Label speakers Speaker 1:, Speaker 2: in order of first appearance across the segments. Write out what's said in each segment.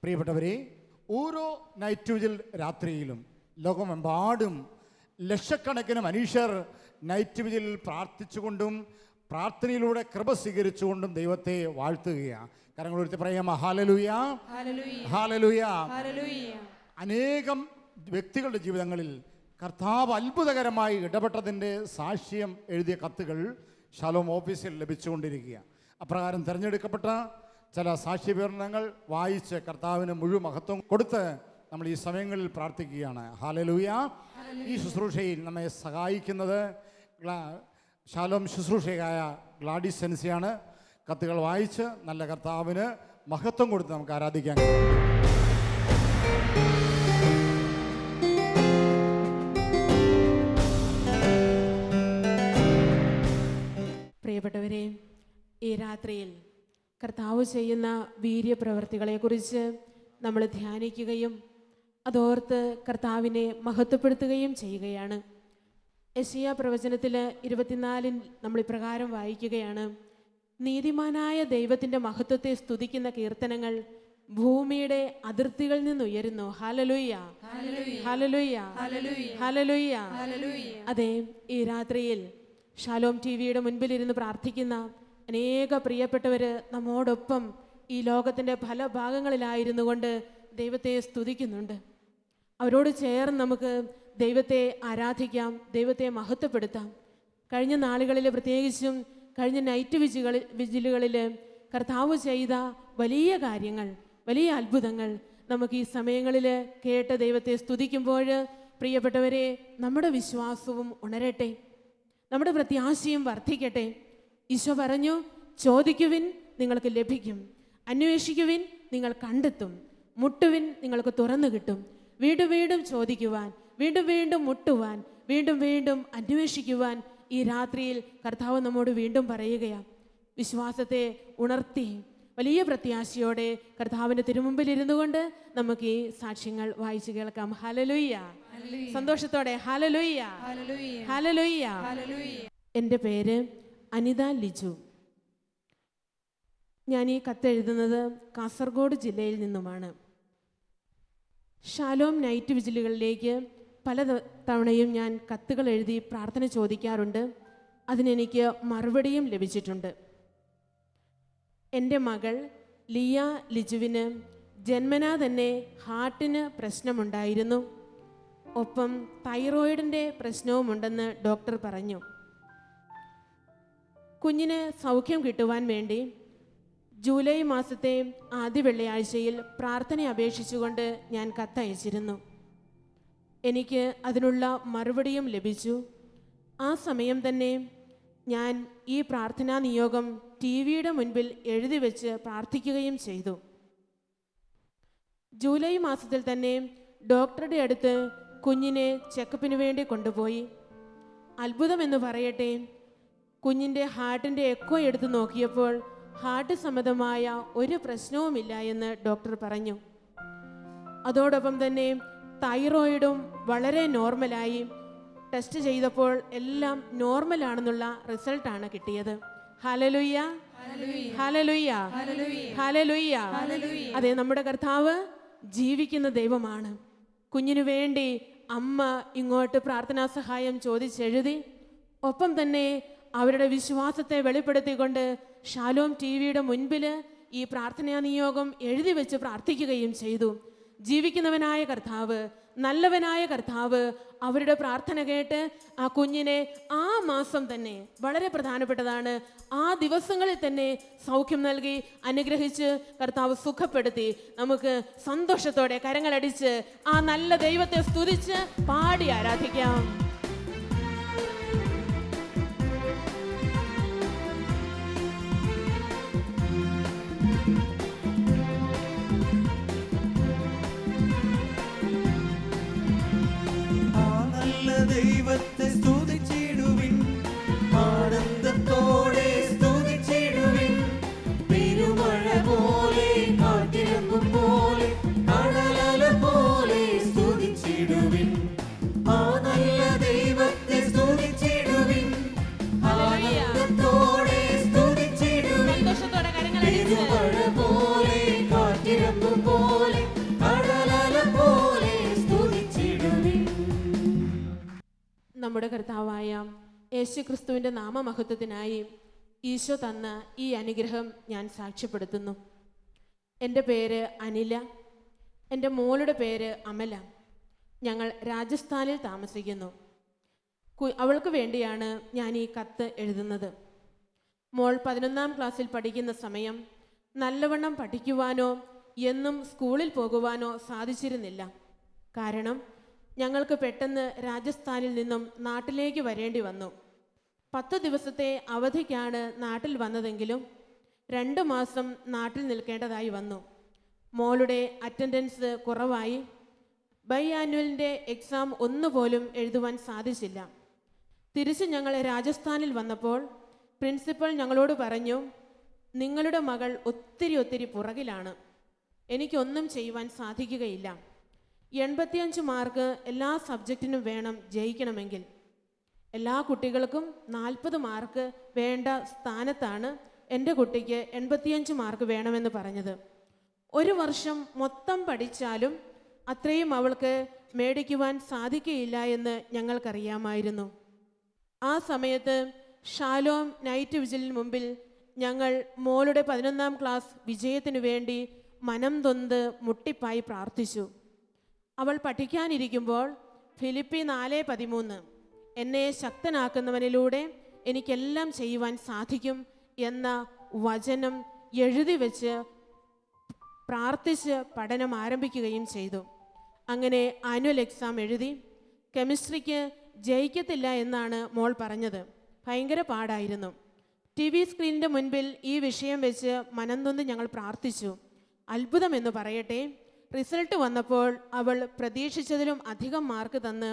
Speaker 1: പ്രിയപ്പെട്ടവരെ, ഓരോ night vigil രാത്രിയിലും ലോകമെമ്പാടും ലക്ഷക്കണക്കിന് മനുഷ്യർ നൈറ്റ് വിജിലിൽ പ്രാർത്ഥിച്ചുകൊണ്ടും പ്രാർത്ഥനയിലൂടെ കൃപ സ്വീകരിച്ചുകൊണ്ടും ദൈവത്തെ വാഴ്ത്തുകയാണ്. കരങ്ങൾ ഉയർത്തി പറയാം, ഹല്ലേലൂയ, ഹല്ലേലൂയ. അനേകം വ്യക്തികളുടെ ജീവിതങ്ങളിൽ കർത്താവ് അത്ഭുതകരമായി ഇടപെട്ടതിൻ്റെ സാക്ഷ്യം എഴുതിയ കത്തുകൾ ഷാലോം ഓഫീസിൽ ലഭിച്ചുകൊണ്ടിരിക്കുക. അപ്രകാരം തിരഞ്ഞെടുക്കപ്പെട്ട ചില സാക്ഷ്യവിവരണങ്ങൾ വായിച്ച് കർത്താവിന് മുഴുവൻ മഹത്വം കൊടുത്ത് നമ്മൾ ഈ സമയങ്ങളിൽ പ്രാർത്ഥിക്കുകയാണ്. ഹല്ലേലൂയ. ഈ ശുശ്രൂഷയിൽ നമ്മെ സഹായിക്കുന്നത് ഷാലോം ശുശ്രൂഷയായ ഗ്ലാഡിസ് സെൻസിയാണ്. കത്തുകൾ വായിച്ച് നല്ല കർത്താവിന് മഹത്വം കൊടുത്ത് നമുക്ക് ആരാധിക്കാൻ.
Speaker 2: പ്രിയപ്പെട്ടവരെ, ഈ രാത്രിയിൽ കർത്താവ് ചെയ്യുന്ന വീര്യപ്രവർത്തികളെക്കുറിച്ച് നമ്മൾ ധ്യാനിക്കുകയും അതോർത്ത് കർത്താവിനെ മഹത്വപ്പെടുത്തുകയും ചെയ്യുകയാണ്. യെശയ്യാ പ്രവചനത്തിൽ 24 നമ്മൾ ഇപ്രകാരം വായിക്കുകയാണ്: നീതിമാനായ ദൈവത്തിൻ്റെ മഹത്വത്തെ സ്തുതിക്കുന്ന കീർത്തനങ്ങൾ ഭൂമിയുടെ അതിർത്തികളിൽ നിന്നുയരുന്നു. ഹല്ലേലൂയ, ഹല്ലേലൂയ, ഹല്ലേലൂയ. അതെ, ഈ രാത്രിയിൽ ഷാലോം ടിവിയുടെ മുൻപിലിരുന്ന് പ്രാർത്ഥിക്കുന്ന അനേക പ്രിയപ്പെട്ടവർ നമ്മോടൊപ്പം ഈ ലോകത്തിൻ്റെ പല ഭാഗങ്ങളിലായിരുന്നു കൊണ്ട് ദൈവത്തെ സ്തുതിക്കുന്നുണ്ട്. അവരോട് ചേർന്ന് നമുക്ക് ദൈവത്തെ ആരാധിക്കാം, ദൈവത്തെ മഹത്വപ്പെടുത്താം. കഴിഞ്ഞ നാളുകളിൽ, പ്രത്യേകിച്ചും കഴിഞ്ഞ നൈറ്റ് വിജിലുകളിൽ കർത്താവ് ചെയ്ത വലിയ കാര്യങ്ങൾ, വലിയ അത്ഭുതങ്ങൾ നമുക്ക് ഈ സമയങ്ങളിൽ കേട്ട് ദൈവത്തെ സ്തുതിക്കുമ്പോൾ പ്രിയപ്പെട്ടവരെ, നമ്മുടെ വിശ്വാസവും ഉണരട്ടെ, നമ്മുടെ പ്രത്യാശയും വർദ്ധിക്കട്ടെ. ഈശോ പറഞ്ഞു, ചോദിക്കുവിൻ നിങ്ങൾക്ക് ലഭിക്കും, അന്വേഷിക്കുവിൻ നിങ്ങൾ കണ്ടെത്തും, മുട്ടുവിൻ നിങ്ങൾക്ക് തുറന്നു കിട്ടും. വീണ്ടും വീണ്ടും ചോദിക്കുവാൻ, വീണ്ടും വീണ്ടും മുട്ടുവാൻ, വീണ്ടും വീണ്ടും അന്വേഷിക്കുവാൻ ഈ രാത്രിയിൽ കർത്താവ് നമ്മോട് വീണ്ടും പറയുകയാണ്. വിശ്വാസത്തെ ഉണർത്തി വലിയ പ്രത്യാശയോടെ കർത്താവിൻ്റെ തിരുമുമ്പിൽ ഇരുന്നു കൊണ്ട് നമുക്ക് ഈ സാക്ഷ്യങ്ങൾ വായിച്ചു കേൾക്കാം. ഹല്ലേലൂയ. സന്തോഷത്തോടെ ഹല്ലേലൂയ, ഹല്ലേലൂയ. എൻ്റെ പേര് അനിത ലിജു. ഞാൻ ഈ കത്തെഴുതുന്നത് കാസർഗോഡ് ജില്ലയിൽ നിന്നുമാണ്. ഷാലോം നൈറ്റ് വിജിലുകളിലേക്ക് പല തവണയും ഞാൻ കത്തുകൾ എഴുതി പ്രാർത്ഥന ചോദിക്കാറുണ്ട്. അതിനെനിക്ക് മറുപടിയും ലഭിച്ചിട്ടുണ്ട്. എൻ്റെ മകൾ ലിയ ലിജുവിന് ജന്മനാ തന്നെ ഹാർട്ടിന് പ്രശ്നമുണ്ടായിരുന്നു. ഒപ്പം തൈറോയിഡിൻ്റെ പ്രശ്നവുമുണ്ടെന്ന് ഡോക്ടർ പറഞ്ഞു. കുഞ്ഞിന് സൗഖ്യം കിട്ടുവാൻ വേണ്ടി ജൂലൈ മാസത്തെ ആദ്യ വെള്ളിയാഴ്ചയിൽ പ്രാർത്ഥന അപേക്ഷിച്ചുകൊണ്ട് ഞാൻ കത്തയച്ചിരുന്നു. എനിക്ക് അതിനുള്ള മറുപടിയും ലഭിച്ചു. ആ സമയം തന്നെ ഞാൻ ഈ പ്രാർത്ഥനാ നിയോഗം ടിവിയുടെ മുൻപിൽ എഴുതി വെച്ച് പ്രാർത്ഥിക്കുകയും ചെയ്തു. ജൂലൈ മാസത്തിൽ തന്നെ ഡോക്ടറുടെ അടുത്ത് കുഞ്ഞിനെ ചെക്കപ്പിന് വേണ്ടി കൊണ്ടുപോയി. അത്ഭുതമെന്ന് പറയട്ടെ, കുഞ്ഞിൻ്റെ ഹാർട്ടിൻ്റെ എക്കോ എടുത്ത് നോക്കിയപ്പോൾ ഹാർട്ട് സംബന്ധമായ ഒരു പ്രശ്നവുമില്ല എന്ന് ഡോക്ടർ പറഞ്ഞു. അതോടൊപ്പം തന്നെ തൈറോയിഡും വളരെ നോർമലായി. ടെസ്റ്റ് ചെയ്തപ്പോൾ എല്ലാം നോർമലാണെന്നുള്ള റിസൾട്ടാണ് കിട്ടിയത്. ഹല്ലേലൂയ, ഹല്ലേലൂയ, ഹല്ലേലൂയ. അതെ, നമ്മുടെ കർത്താവ് ജീവിക്കുന്ന ദൈവമാണ്. കുഞ്ഞിനു വേണ്ടി അമ്മ ഇങ്ങോട്ട് പ്രാർത്ഥനാ സഹായം ചോദിച്ചെഴുതി. ഒപ്പം തന്നെ അവരുടെ വിശ്വാസത്തെ വെളിപ്പെടുത്തിക്കൊണ്ട് ഷാലോം ടിവിയുടെ മുൻപിൽ ഈ പ്രാർത്ഥനാ നിയോഗം എഴുതി വെച്ച് പ്രാർത്ഥിക്കുകയും ചെയ്തു. ജീവിക്കുന്നവനായ കർത്താവ്, നല്ലവനായ കർത്താവ് അവരുടെ പ്രാർത്ഥന കേട്ട് ആ കുഞ്ഞിനെ ആ മാസം തന്നെ, വളരെ പ്രധാനപ്പെട്ടതാണ്, ആ ദിവസങ്ങളിൽ തന്നെ സൗഖ്യം നൽകി അനുഗ്രഹിച്ച് കർത്താവ് സുഖപ്പെടുത്തി. നമുക്ക് സന്തോഷത്തോടെ കരങ്ങളടിച്ച് ആ നല്ല ദൈവത്തെ സ്തുതിച്ച് പാടി ആരാധിക്കാം.
Speaker 3: ദൈവത്തെ സ്തുതിച്ചിടുവിൻ, ആനന്ദത്തോടെ സ്തുതിച്ചിടുവിൻ. പെരുമഴ പോലെ, കാറ്റിറങ്ങും പോലെ, കടലല പോലെ സ്തുതിച്ചിടുവിൻ. ആ നല്ല
Speaker 2: നമ്മുടെ കർത്താവായ യേശു ക്രിസ്തുവിൻ്റെ നാമമഹത്വത്തിനായി ഈശോ തന്ന ഈ അനുഗ്രഹം ഞാൻ സാക്ഷ്യപ്പെടുത്തുന്നു. എൻ്റെ പേര് അനില, എൻ്റെ മോളുടെ പേര് അമല. ഞങ്ങൾ രാജസ്ഥാനിൽ താമസിക്കുന്നു. അവൾക്ക് വേണ്ടിയാണ് ഞാൻ ഈ കത്ത് എഴുതുന്നത്. മോൾ 11ാം ക്ലാസ്സിൽ പഠിക്കുന്ന സമയം നല്ലവണ്ണം പഠിക്കുവാനോ എന്നും സ്കൂളിൽ പോകുവാനോ സാധിച്ചിരുന്നില്ല. കാരണം ഞങ്ങൾക്ക് പെട്ടെന്ന് രാജസ്ഥാനിൽ നിന്നും നാട്ടിലേക്ക് വരേണ്ടി വന്നു. 10 ദിവസത്തെ അവധിക്കാണ് നാട്ടിൽ വന്നതെങ്കിലും 2 മാസം നാട്ടിൽ നിൽക്കേണ്ടതായി വന്നു. മോളുടെ അറ്റൻഡൻസ് കുറവായി ബൈ ആനുവലിൻ്റെ എക്സാം ഒന്നുപോലും എഴുതുവാൻ സാധിച്ചില്ല. തിരിച്ച് ഞങ്ങൾ രാജസ്ഥാനിൽ വന്നപ്പോൾ പ്രിൻസിപ്പൽ ഞങ്ങളോട് പറഞ്ഞു, നിങ്ങളുടെ മകൾ ഒത്തിരി പുറകിലാണ്, എനിക്കൊന്നും ചെയ്യുവാൻ സാധിക്കുകയില്ല. 85 മാർക്ക് എല്ലാ സബ്ജക്റ്റിനും വേണം ജയിക്കണമെങ്കിൽ. എല്ലാ കുട്ടികൾക്കും 40 മാർക്ക് വേണ്ട സ്ഥാനത്താണ് എൻ്റെ കുട്ടിക്ക് 85 മാർക്ക് വേണമെന്ന് പറഞ്ഞത്. 1 വർഷം മൊത്തം പഠിച്ചാലും അത്രയും അവൾക്ക് മേടിക്കുവാൻ സാധിക്കുകയില്ല എന്ന് ഞങ്ങൾക്കറിയാമായിരുന്നു. ആ സമയത്ത് ഷാലോം നൈറ്റ് വിജിലിന് മുമ്പിൽ ഞങ്ങൾ മോളുടെ 11ാം ക്ലാസ് വിജയത്തിനു വേണ്ടി മനം തൊന്ത് മുട്ടിപ്പായി പ്രാർത്ഥിച്ചു. അവൾ പഠിക്കാനിരിക്കുമ്പോൾ ഫിലിപ്പി 4:13 എന്നെ ശക്തനാക്കുന്നവനിലൂടെ എനിക്കെല്ലാം ചെയ്യുവാൻ സാധിക്കും എന്ന വചനം എഴുതി വെച്ച് പ്രാർത്ഥിച്ച് പഠനം ആരംഭിക്കുകയും ചെയ്തു. അങ്ങനെ ആനുവൽ എക്സാം എഴുതി. കെമിസ്ട്രിക്ക് ജയിക്കത്തില്ല എന്നാണ് മോൾ പറഞ്ഞത്. ഭയങ്കര പാടായിരുന്നു. TV സ്ക്രീനിൻ്റെ മുൻപിൽ ഈ വിഷയം വെച്ച് മനംനൊന്ന് ഞങ്ങൾ പ്രാർത്ഥിച്ചു. അത്ഭുതമെന്ന് പറയട്ടെ, റിസൾട്ട് വന്നപ്പോൾ അവൾ പ്രതീക്ഷിച്ചതിലും അധികം മാർക്ക് തന്ന്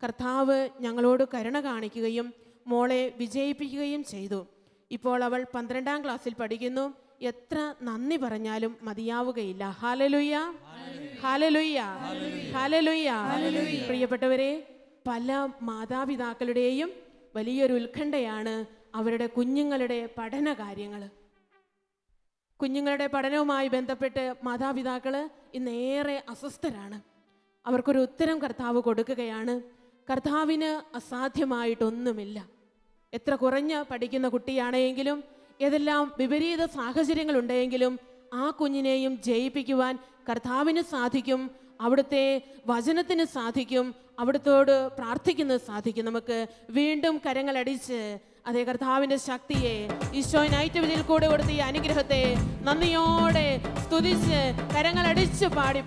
Speaker 2: കർത്താവ് ഞങ്ങളോട് കരുണ കാണിക്കുകയും മോളെ വിജയിപ്പിക്കുകയും ചെയ്തു. ഇപ്പോൾ അവൾ 12ാം ക്ലാസ്സിൽ പഠിക്കുന്നു. എത്ര നന്ദി പറഞ്ഞാലും മതിയാവുകയില്ല. ഹല്ലേലൂയ, ഹല്ലേലൂയ, ഹല്ലേലൂയ. പ്രിയപ്പെട്ടവരെ, പല മാതാപിതാക്കളുടെയും വലിയൊരു ഉത്കണ്ഠയാണ് അവരുടെ കുഞ്ഞുങ്ങളുടെ പഠന കാര്യങ്ങൾ. കുഞ്ഞുങ്ങളുടെ പഠനവുമായി ബന്ധപ്പെട്ട് മാതാപിതാക്കൾ ഇന്നേറെ അസ്വസ്ഥരാണ്. അവർക്കൊരു ഉത്തരം കർത്താവ് കൊടുക്കുകയാണ്. കർത്താവിന് അസാധ്യമായിട്ടൊന്നുമില്ല. എത്ര കുറഞ്ഞ പഠിക്കുന്ന കുട്ടിയാണെങ്കിലും ഏതെല്ലാം വിപരീത സാഹചര്യങ്ങളുണ്ടെങ്കിലും ആ കുഞ്ഞിനെയും ജയിപ്പിക്കുവാൻ കർത്താവിന് സാധിക്കും. അവിടുത്തെ വചനത്തിന് സാധിക്കും. അവിടുത്തോട് പ്രാർത്ഥിക്കുന്നത് സാധിക്കും. നമുക്ക് വീണ്ടും കരങ്ങളടിച്ച് അതേ കർത്താവിൻ്റെ ശക്തിയെ, ഈശോ നൈറ്റ് വിജിൽ കൂടെ കൊടുത്ത ഈ അനുഗ്രഹത്തെ നന്ദിയോടെ സ്തുതിച്ച് കരങ്ങളടിച്ച് പാടി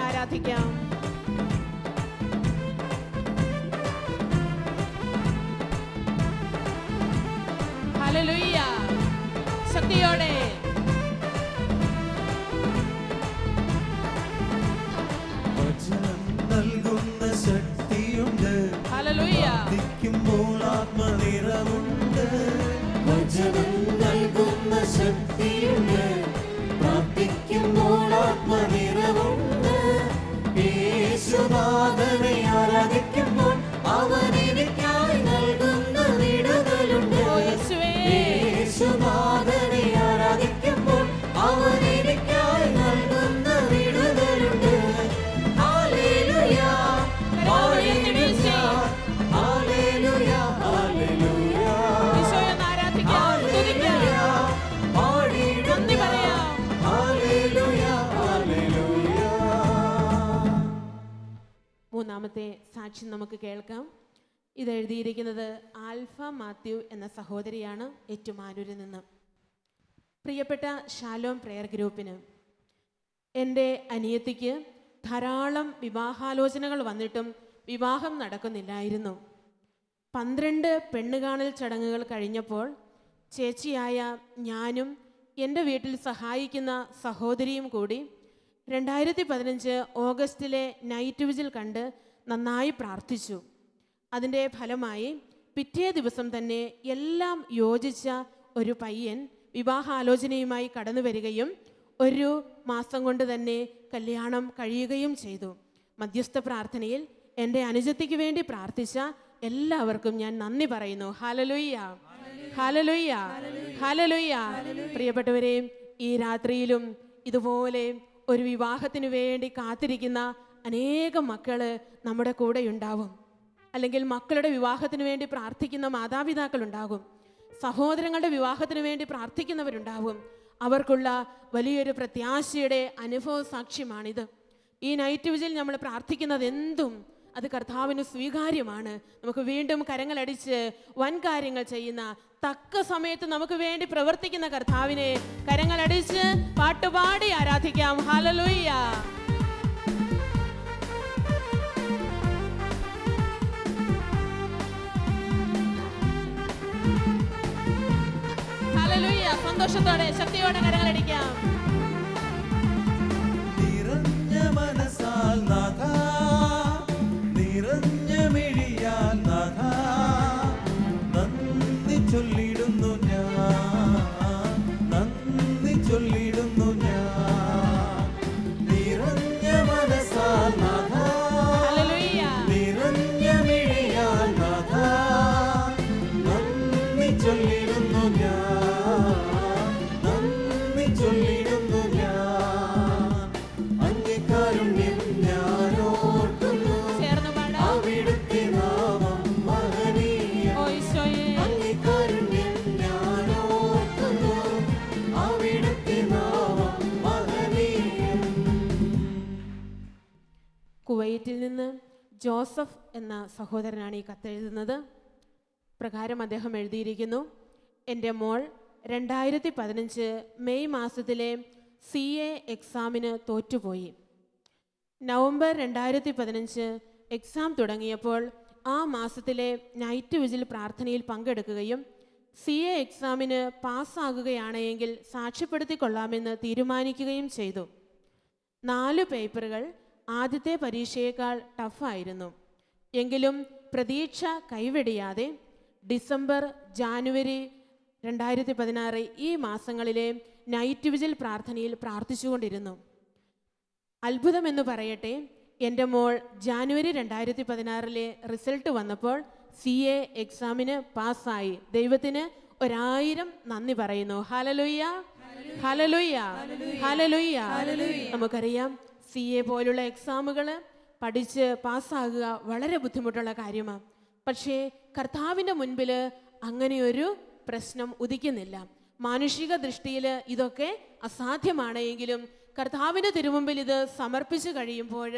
Speaker 2: ആരാധിക്കാം. ഹല്ലേലൂയ. ശക്തിയോടെ
Speaker 3: വചനം നൽകുന്ന ശക്തിയുണ്ട്.
Speaker 2: ഹല്ലേലൂയ.
Speaker 3: പ്രാർത്ഥിക്കുമ്പോൾ ആത്മനിറവുണ്ട്. വചനം നൽകുന്ന ശക്തിയുണ്ട്. പ്രാർത്ഥിക്കുമ്പോൾ ആത്മനിറവുണ്ട്. യേശുനാഥനെ ആരാധിക്കുമ്പോൾ അവൻ എനിക്കായി നൽകുന്ന വിടുതലുണ്ട്. യേശുനാഥനെ ആരാധിക്കുമ്പോൾ അവൻ എനിക്കായി നൽകുന്ന വിടുതലുണ്ട്. ഹല്ലേലൂയ, ഹല്ലേലൂയ, ഹല്ലേലൂയ, ഹല്ലേലൂയ.
Speaker 2: ഈശോയെ ആരാധിക്കാം, സ്തുതിക്കാം, നന്ദി പറയാം.
Speaker 3: ഹല്ലേലൂയ, ഹല്ലേലൂയ.
Speaker 2: മൂന്നാമത്തെ സാക്ഷ്യം നമുക്ക് കേൾക്കാം. ഇത് എഴുതിയിരിക്കുന്നത് ആൽഫ മാത്യു എന്ന സഹോദരിയാണ്, ഏറ്റുമാനൂരിൽ നിന്ന്. പ്രിയപ്പെട്ട ഷാലോം പ്രെയർ ഗ്രൂപ്പിന്, എൻ്റെ അനിയത്തിക്ക് ധാരാളം വിവാഹാലോചനകൾ വന്നിട്ടും വിവാഹം നടക്കുന്നില്ലായിരുന്നു. 12 പെണ്ണുകാണൽ ചടങ്ങുകൾ കഴിഞ്ഞപ്പോൾ ചേച്ചിയായ ഞാനും എൻ്റെ വീട്ടിൽ സഹായിക്കുന്ന സഹോദരിയും കൂടി 2015 ഓഗസ്റ്റിലെ നൈറ്റ് വിജിൽ കണ്ട് നന്നായി പ്രാർത്ഥിച്ചു. അതിൻ്റെ ഫലമായി പിറ്റേ ദിവസം തന്നെ എല്ലാം യോജിച്ച ഒരു പയ്യൻ വിവാഹാലോചനയുമായി കടന്നു വരികയും 1 മാസം കൊണ്ട് തന്നെ കല്യാണം കഴിയുകയും ചെയ്തു. മധ്യസ്ഥ പ്രാർത്ഥനയിൽ എൻ്റെ അനുജത്തിക്ക് വേണ്ടി പ്രാർത്ഥിച്ച എല്ലാവർക്കും ഞാൻ നന്ദി പറയുന്നു. ഹല്ലേലൂയ, ഹല്ലേലൂയ, ഹല്ലേലൂയ. പ്രിയപ്പെട്ടവരെ, ഈ രാത്രിയിലും ഇതുപോലെ ഒരു വിവാഹത്തിന് വേണ്ടി കാത്തിരിക്കുന്ന അനേകം മക്കള് നമ്മുടെ കൂടെ ഉണ്ടാവും. അല്ലെങ്കിൽ മക്കളുടെ വിവാഹത്തിന് വേണ്ടി പ്രാർത്ഥിക്കുന്ന മാതാപിതാക്കളുണ്ടാകും, സഹോദരങ്ങളുടെ വിവാഹത്തിന് വേണ്ടി പ്രാർത്ഥിക്കുന്നവരുണ്ടാവും. അവർക്കുള്ള വലിയൊരു പ്രത്യാശയുടെ അനുഭവ സാക്ഷ്യമാണിത്. ഈ നൈറ്റ് വിജിൽ നമ്മൾ പ്രാർത്ഥിക്കുന്നത് എന്തും അത് കർത്താവിന് സ്വീകാര്യമാണ്. നമുക്ക് വീണ്ടും കരങ്ങളടിച്ച് വൻ കാര്യങ്ങൾ ചെയ്യുന്ന, തക്ക സമയത്ത് നമുക്ക് വേണ്ടി പ്രവർത്തിക്കുന്ന കർത്താവിനെ കരങ്ങളടിച്ച് പാട്ടുപാടി ആരാധിക്കാം. ഹല്ലേലൂയ. ഹല്ലേലൂയ. സന്തോഷത്തോടെ ശക്തിയോടെ കരങ്ങളടിക്കാം.
Speaker 3: നിറഞ്ഞ മനസ്സാൽ നാഥാ, നിറഞ്ഞ മിഴിയാൽ നാഥാ, നന്ദി ചൊല്ലിടുന്നു ഞാൻ, നന്ദി ചൊല്ലിടുന്നു ഞാൻ. നിറഞ്ഞ മനസ്സാൽ നാഥാ,
Speaker 2: ഹല്ലേലൂയ.
Speaker 3: നിറഞ്ഞ മിഴിയാൽ നാഥാ, നന്ദി ചൊല്ലിടുന്നു ഞാൻ, നന്ദി ചൊല്ലിടുന്നു ഞാൻ. അങ്ങേ കാരുണ്യം ഞാൻ ഓർക്കുന്നു,
Speaker 2: ചേർന്ന് പാടാം.
Speaker 3: അവിടുത്തെ നാമം മഹനീയം.
Speaker 2: ഓ ഈശോയേ.
Speaker 3: അങ്ങേ കാരുണ്യം ഞാൻ ഓർക്കുന്നു, അവിടുത്തെ നാമം മഹനീയം.
Speaker 2: കുവൈറ്റിൽ നിന്ന് ജോസഫ് എന്ന സഹോദരനാണ് ഈ കത്തെഴുതുന്നത്. പ്രകാരം അദ്ദേഹം എഴുതിയിരിക്കുന്നു: എൻ്റെ മോൾ 2015 മെയ് മാസത്തിലെ CA എക്സാമിന് തോറ്റുപോയി. നവംബർ 2015 എക്സാം തുടങ്ങിയപ്പോൾ ആ മാസത്തിലെ നൈറ്റ് വിജിൽ പ്രാർത്ഥനയിൽ പങ്കെടുക്കുകയും CA എക്സാമിന് പാസ്സാകുകയാണെങ്കിൽ സാക്ഷ്യപ്പെടുത്തിക്കൊള്ളാമെന്ന് തീരുമാനിക്കുകയും ചെയ്തു. 4 പേപ്പറുകൾ ആദ്യത്തെ പരീക്ഷയേക്കാൾ ടഫായിരുന്നു. എങ്കിലും പ്രതീക്ഷ കൈവെടിയാതെ ഡിസംബർ, ജാനുവരി 2016 ഈ മാസങ്ങളിലെ നൈറ്റ് വിജിൽ പ്രാർത്ഥനയിൽ പ്രാർത്ഥിച്ചുകൊണ്ടിരുന്നു. അത്ഭുതമെന്ന് പറയട്ടെ, എൻ്റെ മോൾ ജാനുവരി 2016 റിസൾട്ട് വന്നപ്പോൾ CA എക്സാമിന് പാസ്സായി. ദൈവത്തിന് 1000 നന്ദി പറയുന്നു. ഹല്ലേലൂയ, ഹല്ലേലൂയ, ഹല്ലേലൂയ. നമുക്കറിയാം, CA പോലുള്ള എക്സാമുകൾ പഠിച്ച് പാസ്സാകുക വളരെ ബുദ്ധിമുട്ടുള്ള കാര്യമാണ്. പക്ഷേ കർത്താവിൻ്റെ മുൻപിൽ അങ്ങനെയൊരു പ്രശ്നം ഉദിക്കുന്നില്ല. മാനുഷിക ദൃഷ്ടിയിൽ ഇതൊക്കെ അസാധ്യമാണ്. എങ്കിലും കർത്താവിൻ്റെ തിരുമുമ്പിൽ ഇത് സമർപ്പിച്ചു കഴിയുമ്പോൾ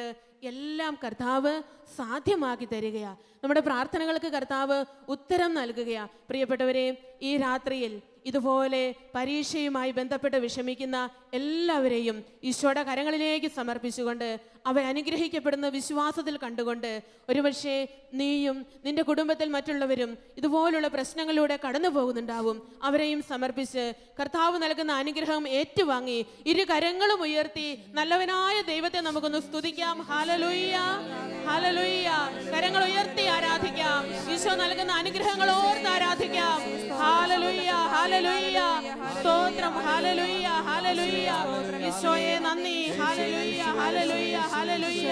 Speaker 2: എല്ലാം കർത്താവ് സാധ്യമാക്കി തരികയാണ്. നമ്മുടെ പ്രാർത്ഥനകൾക്ക് കർത്താവ് ഉത്തരം നൽകുകയാണ്. പ്രിയപ്പെട്ടവരെ, ഈ രാത്രിയിൽ ഇതുപോലെ പരീക്ഷയുമായി ബന്ധപ്പെട്ട് വിഷമിക്കുന്ന എല്ലാവരെയും ഈശോയുടെ കരങ്ങളിലേക്ക് സമർപ്പിച്ചുകൊണ്ട് അവരനുഗ്രഹിക്കപ്പെടുന്ന വിശ്വാസത്തിൽ കണ്ടുകൊണ്ട്, ഒരുപക്ഷെ നീയും നിന്റെ കുടുംബത്തിൽ മറ്റുള്ളവരും ഇതുപോലുള്ള പ്രശ്നങ്ങളിലൂടെ കടന്നു പോകുന്നുണ്ടാവും. അവരെയും സമർപ്പിച്ച് കർത്താവ് നൽകുന്ന അനുഗ്രഹം ഏറ്റുവാങ്ങി ഇരു കരങ്ങളും ഉയർത്തി നല്ലവനായ ദൈവത്തെ നമുക്കൊന്ന് സ്തുതിക്കാം. ഹല്ലേലൂയ, ഹല്ലേലൂയ. കരങ്ങൾ ഉയർത്തി ആരാധിക്കാം. ഈശോ നൽകുന്ന അനുഗ്രഹങ്ങൾ ഓർത്ത് ആരാധിക്കാം. ഹല്ലേലൂയ, ഹല്ലേലൂയ. സ്തോത്രം. ഹല്ലേലൂയ, ഹല്ലേലൂയ. ഈശോയെ നന്ദി. ഹല്ലേലൂയ, ഹല്ലേലൂയ, ഹല്ലേലൂയ.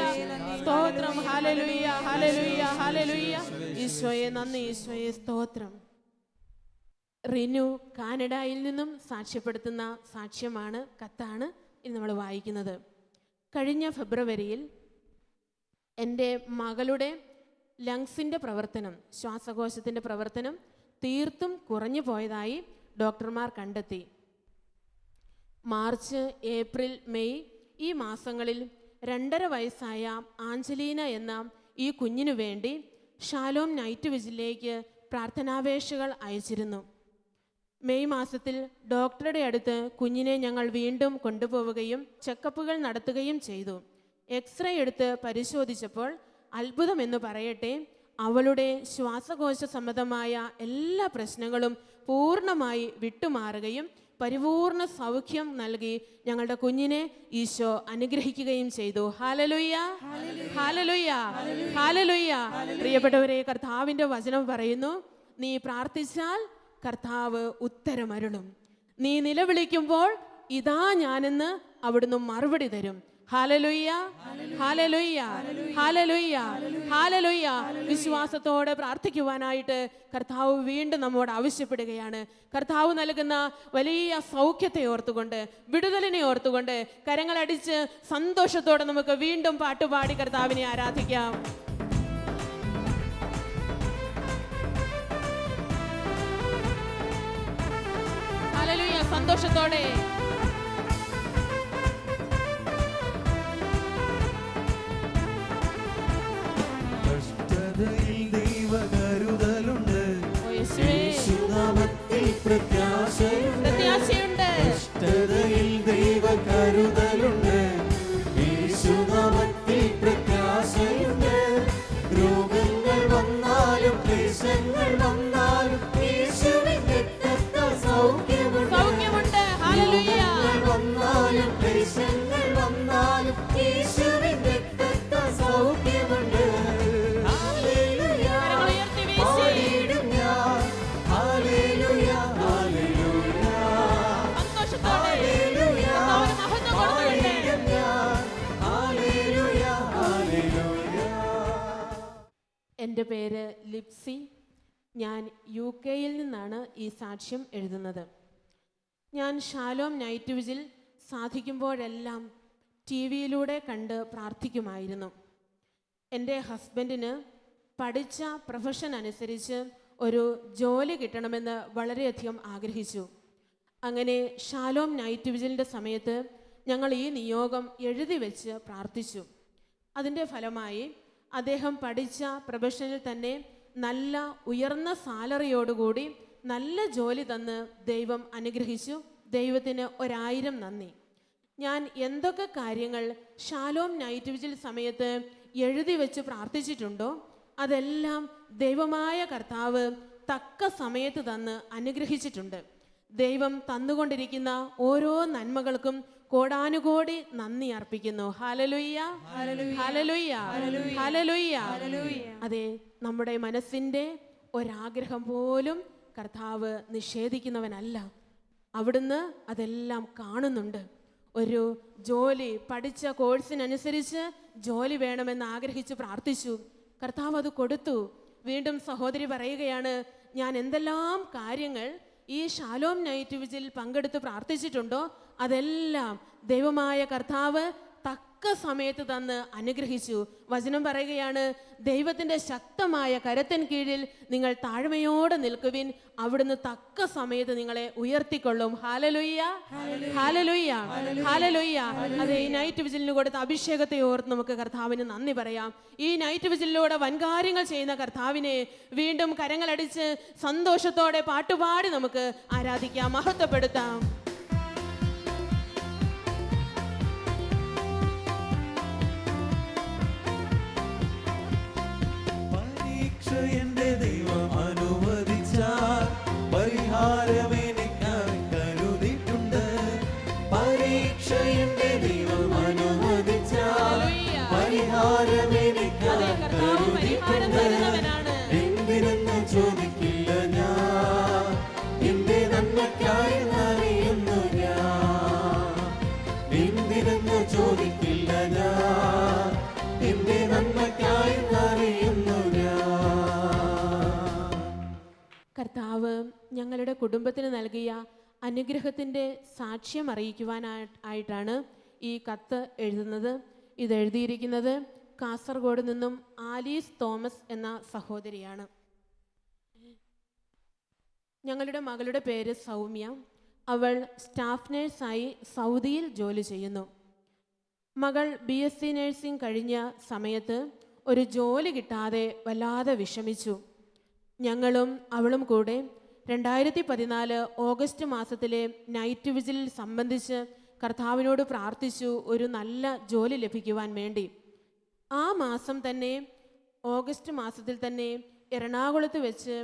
Speaker 2: സ്തോത്രം. ഹല്ലേലൂയ, ഹല്ലേലൂയ, ഹല്ലേലൂയ. ഈശോയെ നന്ദി. ഈശോയെ സ്തോത്രം. റിനു കാനഡയിൽ നിന്നും സാക്ഷ്യപ്പെടുത്തുന്ന സാക്ഷ്യമാണ്, കത്താണ് ഇനി നമ്മൾ വായിക്കുന്നത്. കഴിഞ്ഞ ഫെബ്രുവരിയിൽ എൻ്റെ മകളുടെ ലങ്സിൻ്റെ പ്രവർത്തനം, ശ്വാസകോശത്തിൻ്റെ പ്രവർത്തനം തീർത്തും കുറഞ്ഞു പോയതായി ഡോക്ടർമാർ കണ്ടെത്തി. മാർച്ച്, ഏപ്രിൽ, മെയ് ഈ മാസങ്ങളിൽ 2.5 വയസ്സായ ആഞ്ചലീന എന്ന ഈ കുഞ്ഞിനു വേണ്ടി ഷാലോം നൈറ്റ് വിജിലേക്ക് പ്രാർത്ഥനാപേക്ഷകൾ അയച്ചിരുന്നു. മെയ് മാസത്തിൽ ഡോക്ടറുടെ അടുത്ത് കുഞ്ഞിനെ ഞങ്ങൾ വീണ്ടും കൊണ്ടുപോവുകയും ചെക്കപ്പുകൾ നടത്തുകയും ചെയ്തു. എക്സ്റേ എടുത്ത് പരിശോധിച്ചപ്പോൾ അത്ഭുതമെന്ന് പറയട്ടെ, അവളുടെ ശ്വാസകോശ സംബന്ധമായ എല്ലാ പ്രശ്നങ്ങളും പൂർണ്ണമായി വിട്ടുമാറുകയും പരിപൂർണ സൗഖ്യം നൽകി ഞങ്ങളുടെ കുഞ്ഞിനെ ഈശോ അനുഗ്രഹിക്കുകയും ചെയ്തു. ഹല്ലേലൂയ, ഹല്ലേലൂയ, ഹല്ലേലൂയ. പ്രിയപ്പെട്ടവരെ, കർത്താവിൻ്റെ വചനം പറയുന്നു, നീ പ്രാർത്ഥിച്ചാൽ കർത്താവ് ഉത്തരമരുളും. നീ നിലവിളിക്കുമ്പോൾ ഇതാ ഞാനെന്ന് അവിടുന്ന് മറുപടി തരും. ഹല്ലേലൂയ, ഹല്ലേലൂയ, ഹല്ലേലൂയ, ഹല്ലേലൂയ. വിശ്വാസത്തോടെ പ്രാർത്ഥിക്കുവാനായിട്ട് കർത്താവ് വീണ്ടും നമ്മോട് ആവശ്യപ്പെടുകയാണ്. കർത്താവ് നൽകുന്ന വലിയ സൗഖ്യത്തെ ഓർത്തുകൊണ്ട്, വിടുതലിനെ ഓർത്തുകൊണ്ട് കരങ്ങളടിച്ച് സന്തോഷത്തോടെ നമുക്ക് വീണ്ടും പാട്ടുപാടി കർത്താവിനെ ആരാധിക്കാം. സന്തോഷത്തോടെ.
Speaker 3: കഷ്ടതയിൽ ദൈവകരുതലുണ്ട്,
Speaker 2: ഓ യേശുവേ,
Speaker 3: യേശുനാമത്തിൽ പ്രത്യാശയുണ്ട്.
Speaker 2: പ്രത്യാശയുണ്ട്.
Speaker 3: കഷ്ടതയിൽ ദൈവകരുതലുണ്ട്, യേശുനാമത്തിൽ പ്രത്യാശയുണ്ട്. രോഗങ്ങൾ വന്നാലും ക്ലേശങ്ങൾ വന്നാലും യേശുവിന്റെ രക്തത്താൽ സൗഖ്യമുണ്ട്.
Speaker 2: സൗഖ്യമുണ്ട്. ഹല്ലേലൂയ.
Speaker 3: രോഗങ്ങൾ വന്നാലും ക്ലേശങ്ങൾ വന്നാലും യേശുവിന്റെ രക്തത്താൽ സൗഖ്യമുണ്ട്. ഹല്ലേലൂയ.
Speaker 2: കരങ്ങൾ ഉയർത്തി വീശി.
Speaker 3: പാടിയിടും ഞാൻ. Hallelujah, hallelujah.
Speaker 2: സന്തോഷത്തോടെ
Speaker 3: ഹല്ലേലൂയ.
Speaker 2: കർത്താവിന് മഹത്വം കൊടുത്തുകൊണ്ട്.
Speaker 3: പാടിയിടും ഞാൻ. Hallelujah, hallelujah.
Speaker 2: എൻ്റെ പേര് ലിപ്സി. ഞാൻ UK-യിൽ നിന്നാണ് ഈ സാക്ഷ്യം എഴുതുന്നത്. ഞാൻ ഷാലോം നൈറ്റ് വിജിൽ സാധിക്കുമ്പോഴെല്ലാം TV-യിലൂടെ കണ്ട് പ്രാർത്ഥിക്കുമായിരുന്നു. എൻ്റെ ഹസ്ബൻഡിന് പഠിച്ച പ്രൊഫഷൻ അനുസരിച്ച് ഒരു ജോലി കിട്ടണമെന്ന് വളരെയധികം ആഗ്രഹിച്ചു. അങ്ങനെ ഷാലോം നൈറ്റ് വിജിലിൻ്റെ സമയത്ത് ഞങ്ങൾ ഈ നിയോഗം എഴുതി വെച്ച് പ്രാർത്ഥിച്ചു. അതിൻ്റെ ഫലമായി അദ്ദേഹം പഠിച്ച പ്രൊഫഷനിൽ തന്നെ നല്ല ഉയർന്ന സാലറിയോടുകൂടി നല്ല ജോലി തന്ന് ദൈവം അനുഗ്രഹിച്ചു. ദൈവത്തിന് 1000 നന്ദി. ഞാൻ എന്തൊക്കെ കാര്യങ്ങൾ ഷാലോം നൈറ്റ് വിജിൽ സമയത്ത് എഴുതി വെച്ച് പ്രാർത്ഥിച്ചിട്ടുണ്ടോ അതെല്ലാം ദൈവമായ കർത്താവ് തക്ക സമയത്ത് തന്ന് അനുഗ്രഹിച്ചിട്ടുണ്ട്. ദൈവം തന്നുകൊണ്ടിരിക്കുന്ന ഓരോ നന്മകൾക്കും കോടാനുകോടി നന്ദി അർപ്പിക്കുന്നു. ഹല്ലേലൂയ, ഹല്ലേലൂയ, ഹല്ലേലൂയ. അതെ, നമ്മുടെ മനസ്സിൻ്റെ ഒരാഗ്രഹം പോലും കർത്താവ് നിഷേധിക്കുന്നവനല്ല. അവിടുന്ന് അതെല്ലാം കാണുന്നുണ്ട്. ഒരു ജോലി പഠിച്ച കോഴ്സിനനുസരിച്ച് ജോലി വേണമെന്ന് ആഗ്രഹിച്ച് പ്രാർത്ഥിച്ചു. കർത്താവ് അത് കൊടുത്തു. വീണ്ടും സഹോദരി പറയുകയാണ്, ഞാൻ എന്തെല്ലാം കാര്യങ്ങൾ ഈ ഷാലോം നൈറ്റ് വിജിൽ പങ്കെടുത്ത് പ്രാർത്ഥിച്ചിട്ടുണ്ടോ അതെല്ലാം ദൈവമായ കർത്താവ് തക്ക സമയത്ത് തന്ന് അനുഗ്രഹിച്ചു. വചനം പറയുകയാണ്, ദൈവത്തിൻ്റെ ശക്തമായ കരത്തിൻ കീഴിൽ നിങ്ങൾ താഴ്മയോടെ നിൽക്കുവിൻ, അവിടുന്ന് തക്ക സമയത്ത് നിങ്ങളെ ഉയർത്തിക്കൊള്ളും. ഹല്ലേലൂയ, ഹല്ലേലൂയ, ഹല്ലേലൂയ. അതെ, ഈ നൈറ്റ് വിജിലിന് കൊടുത്ത അഭിഷേകത്തെ ഓർത്ത് നമുക്ക് കർത്താവിന് നന്ദി പറയാം. ഈ നൈറ്റ് വിജിലിലൂടെ വൻകാര്യങ്ങൾ ചെയ്യുന്ന കർത്താവിനെ വീണ്ടും കരങ്ങളടിച്ച് സന്തോഷത്തോടെ പാട്ടുപാടി നമുക്ക് ആരാധിക്കാം, മഹത്വപ്പെടുത്താം.
Speaker 3: പരീക്ഷ എന്റെ ദൈവം അനുവദിച്ചാൽ പരിഹാരമെനിക്കായി കരുതിയിട്ടുണ്ട്. പരീക്ഷ എന്റെ ദൈവം അനുവദിച്ചാൽ പരിഹാരമെനിക്കായി കരുതിയിട്ടുണ്ട്. എന്തിനെന്ന് ചോദിക്കില്ല ഞാൻ, എന്റെ നന്മയ്ക്കായി അറിയുന്നു ഞാൻ. എന്തിനെന്ന് ചോദിക്കില്ല ഞാൻ, എന്റെ നന്മയ്ക്കായി അറിയുന്നു ഞാൻ.
Speaker 2: കർത്താവ് ഞങ്ങളുടെ കുടുംബത്തിന് നൽകിയ അനുഗ്രഹത്തിൻ്റെ സാക്ഷ്യം അറിയിക്കുവാനായിട്ടാണ് ഈ കത്ത് എഴുതുന്നത്. ഇത് എഴുതിയിരിക്കുന്നത് കാസർഗോഡ് നിന്നും ആലീസ് തോമസ് എന്ന സഹോദരിയാണ്. ഞങ്ങളുടെ മകളുടെ പേര് സൗമ്യ. അവൾ സ്റ്റാഫ് നേഴ്സായി സൗദിയിൽ ജോലി ചെയ്യുന്നു. മകൾ BSc നഴ്സിംഗ് കഴിഞ്ഞ സമയത്ത് ഒരു ജോലി കിട്ടാതെ വല്ലാതെ വിഷമിച്ചു. ഞങ്ങളും അവളും കൂടെ 2014 ഓഗസ്റ്റ് മാസത്തിലെ നൈറ്റ് വിജിൽ സംബന്ധിച്ച് കർത്താവിനോട് പ്രാർത്ഥിച്ചു ഒരു നല്ല ജോലി ലഭിക്കുവാൻ വേണ്ടി. ആ മാസം തന്നെ ഓഗസ്റ്റ് മാസത്തിൽ തന്നെ എറണാകുളത്ത് വെച്ച്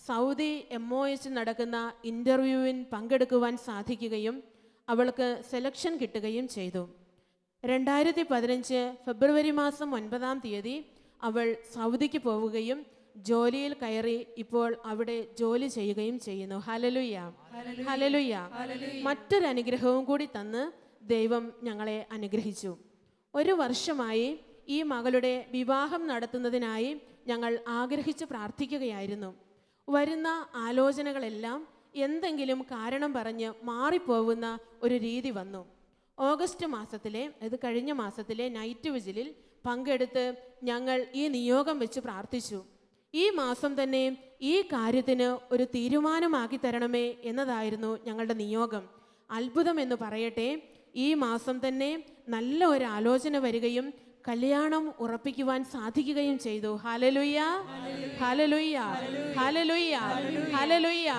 Speaker 2: സൗദി MOH നടക്കുന്ന ഇൻ്റർവ്യൂവിന് പങ്കെടുക്കുവാൻ സാധിക്കുകയും അവൾക്ക് സെലക്ഷൻ കിട്ടുകയും ചെയ്തു. 2015 ഫെബ്രുവരി മാസം 9-ാം തീയതി അവൾ സൗദിക്ക് പോവുകയും ജോലിയിൽ കയറി ഇപ്പോൾ അവിടെ ജോലി ചെയ്യുകയും ചെയ്യുന്നു. Hallelujah, hallelujah. മറ്റൊരു അനുഗ്രഹവും കൂടി തന്ന് ദൈവം ഞങ്ങളെ അനുഗ്രഹിച്ചു. 1 വർഷമായി ഈ മകളുടെ വിവാഹം നടത്തുന്നതിനായി ഞങ്ങൾ ആഗ്രഹിച്ച് പ്രാർത്ഥിക്കുകയായിരുന്നു. വരുന്ന ആലോചനകളെല്ലാം എന്തെങ്കിലും കാരണം പറഞ്ഞ് മാറിപ്പോകുന്ന ഒരു രീതി വന്നു. ഓഗസ്റ്റ് മാസത്തിലെ, അത് കഴിഞ്ഞ മാസത്തിലെ നൈറ്റ് വിജിലിൽ പങ്കെടുത്ത് ഞങ്ങൾ ഈ നിയോഗം വെച്ച് പ്രാർത്ഥിച്ചു. ഈ മാസം തന്നെ ഈ കാര്യത്തിന് ഒരു തീരുമാനമാക്കി തരണമേ എന്നതായിരുന്നു ഞങ്ങളുടെ നിയോഗം. അത്ഭുതം എന്ന് പറയട്ടെ, ഈ മാസം തന്നെ നല്ല ഒരു ആലോചന വരികയും കല്യാണം ഉറപ്പിക്കുവാൻ സാധിക്കുകയും ചെയ്തു. ഹല്ലേലൂയ, ഹല്ലേലൂയ, ഹല്ലേലൂയ, ഹല്ലേലൂയ.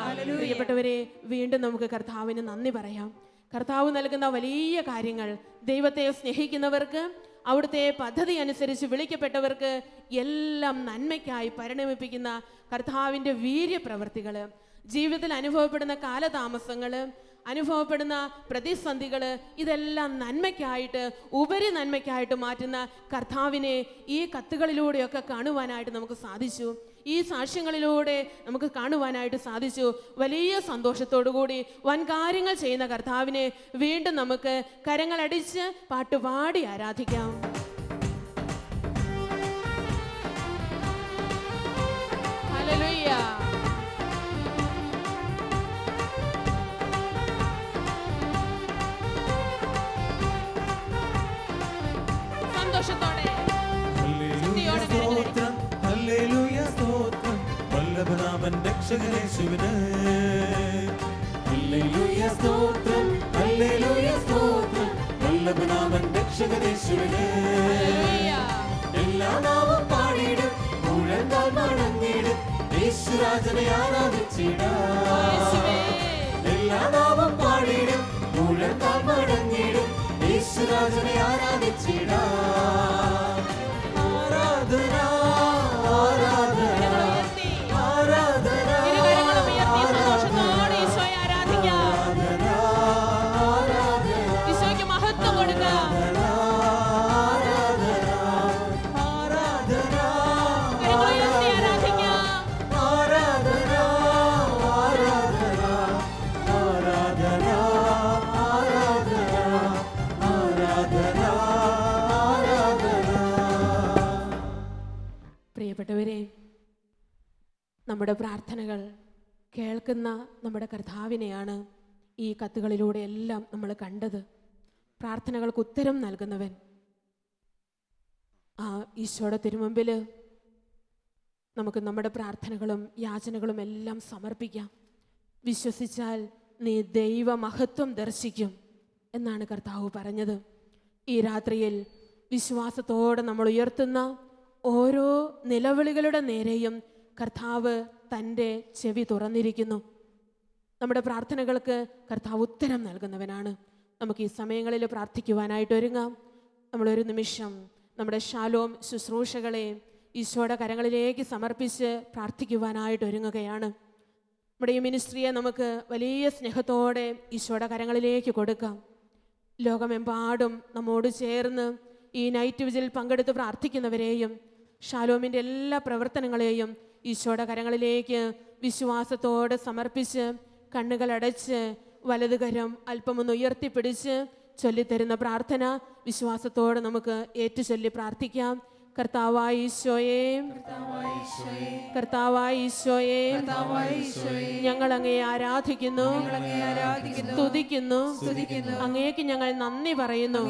Speaker 2: പ്രിയപ്പെട്ടവരെ, വീണ്ടും നമുക്ക് കർത്താവിന് നന്ദി പറയാം. കർത്താവ് നൽകുന്ന വലിയ കാര്യങ്ങൾ, ദൈവത്തെ സ്നേഹിക്കുന്നവർക്ക്, അവിടുത്തെ പദ്ധതി അനുസരിച്ച് വിളിക്കപ്പെട്ടവർക്ക് എല്ലാം നന്മയ്ക്കായി പരിണമിപ്പിക്കുന്ന കർത്താവിൻ്റെ വീര്യപ്രവർത്തികൾ, ജീവിതത്തിൽ അനുഭവപ്പെടുന്ന കാലതാമസങ്ങൾ, അനുഭവപ്പെടുന്ന പ്രതിസന്ധികൾ, ഇതെല്ലാം നന്മയ്ക്കായിട്ട്, ഉപരി നന്മയ്ക്കായിട്ട് മാറ്റുന്ന കർത്താവിനെ ഈ കത്തുകളിലൂടെയൊക്കെ കാണുവാനായിട്ട് നമുക്ക് സാധിച്ചു. ഈ സാക്ഷ്യങ്ങളിലൂടെ നമുക്ക് കാണുവാനായിട്ട് സാധിച്ചു. വലിയ സന്തോഷത്തോടുകൂടി വൻകാര്യങ്ങൾ ചെയ്യുന്ന കർത്താവിനെ വീണ്ടും നമുക്ക് കരങ്ങളടിച്ച് പാട്ടുപാടി ആരാധിക്കാം. ഹല്ലേലൂയ. സന്തോഷത്തോടെ
Speaker 3: ഹല്ലേലൂയ സ്തോത്രം വല്ലഭനാമൻ രക്ഷകനേശുവിന്. ഹല്ലേലൂയ സ്തോത്രം, ഹല്ലേലൂയ സ്തോത്രം വല്ലഭനാമൻ രക്ഷകനേശുവിന്. എല്ലാ നാമം പാടിയിടും, മുഴങ്കാൽ മടങ്ങിയിടും, യേശുരാജനെ ആരാധിച്ചിടാം. എല്ലാ നാമം പാടിയിടും, മുഴങ്കാൽ മടങ്ങിയിടും, യേശുരാജനെ ആരാധിച്ചിടാം. ആരാധന, ആരാധന, ആരാധന,
Speaker 2: ഈശോയ്ക്ക് മഹത്വം കൊടുക്കാം. പ്രിയപ്പെട്ടവരെ, നമ്മുടെ പ്രാർത്ഥനകൾ കേൾക്കുന്ന നമ്മുടെ കർത്താവിനെയാണ് ഈ കത്തുകളിലൂടെ എല്ലാം നമ്മൾ കണ്ടത്. പ്രാർത്ഥനകൾക്ക് ഉത്തരം നൽകുന്നവൻ, ആ ഈശോയുടെ തിരുമുമ്പിൽ നമുക്ക് നമ്മുടെ പ്രാർത്ഥനകളും യാചനകളും എല്ലാം സമർപ്പിക്കാം. വിശ്വസിച്ചാൽ നീ ദൈവമഹത്വം ദർശിക്കും എന്നാണ് കർത്താവ് പറഞ്ഞത്. ഈ രാത്രിയിൽ വിശ്വാസത്തോടെ നമ്മൾ ഉയർത്തുന്ന ഓരോ നിലവിളികളുടെ നേരെയും കർത്താവ് തൻ്റെ ചെവി തുറന്നിരിക്കുന്നു. നമ്മുടെ പ്രാർത്ഥനകൾക്ക് കർത്താവ് ഉത്തരം നൽകുന്നവനാണ്. നമുക്ക് ഈ സമയങ്ങളിൽ പ്രാർത്ഥിക്കുവാനായിട്ട് ഒരുങ്ങാം. നമ്മളൊരു നിമിഷം നമ്മുടെ ശാലോം ശുശ്രൂഷകളെ ഈശോയുടെ കരങ്ങളിലേക്ക് സമർപ്പിച്ച് പ്രാർത്ഥിക്കുവാനായിട്ട് ഒരുങ്ങുകയാണ്. നമ്മുടെ ഈ മിനിസ്ട്രിയെ നമുക്ക് വലിയ സ്നേഹത്തോടെ ഈശോയുടെ കരങ്ങളിലേക്ക് കൊടുക്കാം. ലോകമെമ്പാടും നമ്മോട് ചേർന്ന് ഈ നൈറ്റ് വിജിൽ പങ്കെടുത്ത് പ്രാർത്ഥിക്കുന്നവരെയും ശാലോമിൻ്റെ എല്ലാ പ്രവർത്തനങ്ങളെയും ഈശോയുടെ കരങ്ങളിലേക്ക് വിശ്വാസത്തോടെ സമർപ്പിച്ച് കണ്ണുകളടച്ച് വലതുകരം അല്പമൊന്ന് ഉയർത്തിപ്പിടിച്ച് ചൊല്ലിത്തരുന്ന പ്രാർത്ഥന വിശ്വാസത്തോടെ നമുക്ക് ഏറ്റുചൊല്ലി പ്രാർത്ഥിക്കാം. കർത്താവായ ഈശോയേ, കർത്താവായ ഈശോയേ, ഞങ്ങൾ അങ്ങയെ ആരാധിക്കുന്നു, സ്തുതിക്കുന്നു, അങ്ങേക്ക് ഞങ്ങൾ നന്ദി പറയുന്നു.